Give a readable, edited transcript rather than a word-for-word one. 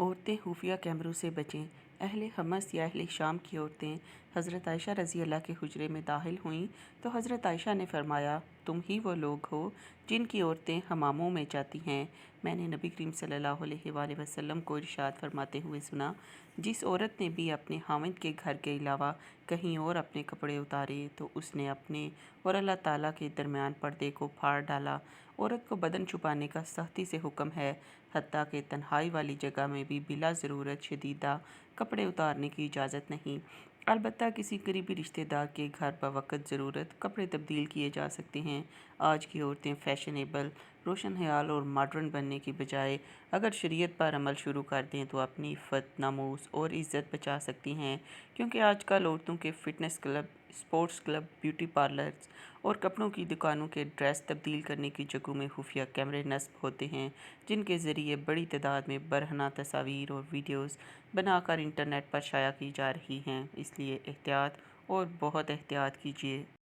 عورتیں خفیہ کیمروں سے بچیں۔ اہل حمص یا اہل شام کی عورتیں حضرت عائشہ رضی اللہ کے حجرے میں داخل ہوئیں تو حضرت عائشہ نے فرمایا، تم ہی وہ لوگ ہو جن کی عورتیں حماموں میں جاتی ہیں۔ میں نے نبی کریم صلی اللہ علیہ وآلہ وسلم کو ارشاد فرماتے ہوئے سنا، جس عورت نے بھی اپنے خاوند کے گھر کے علاوہ کہیں اور اپنے کپڑے اتارے تو اس نے اپنے اور اللہ تعالیٰ کے درمیان پردے کو پھاڑ ڈالا۔ عورت کو بدن چھپانے کا سختی سے حکم ہے، حتیٰ کہ تنہائی والی جگہ میں بھی بلا ضرورت شدیدہ کپڑے اتارنے کی اجازت نہیں۔ البتہ کسی قریبی رشتہ دار کے گھر بوقت ضرورت کپڑے تبدیل کیے جا سکتے ہیں۔ آج کی عورتیں فیشنیبل، روشن خیال اور ماڈرن بننے کی بجائے اگر شریعت پر عمل شروع کر دیں تو اپنی عفت، ناموس اور عزت بچا سکتی ہیں، کیونکہ آج کل عورتوں کے fitness club, sports club, beauty parlours اور کپڑوں کی دکانوں کے ڈریس تبدیل کرنے کی جگہوں میں خفیہ کیمرے نصب ہوتے ہیں، جن کے ذریعے بڑی تعداد میں برہنہ تصاویر اور ویڈیوز بنا کر انٹرنیٹ پر شائع کی جا رہی ہیں۔ اس لیے احتیاط اور بہت احتیاط کیجیے۔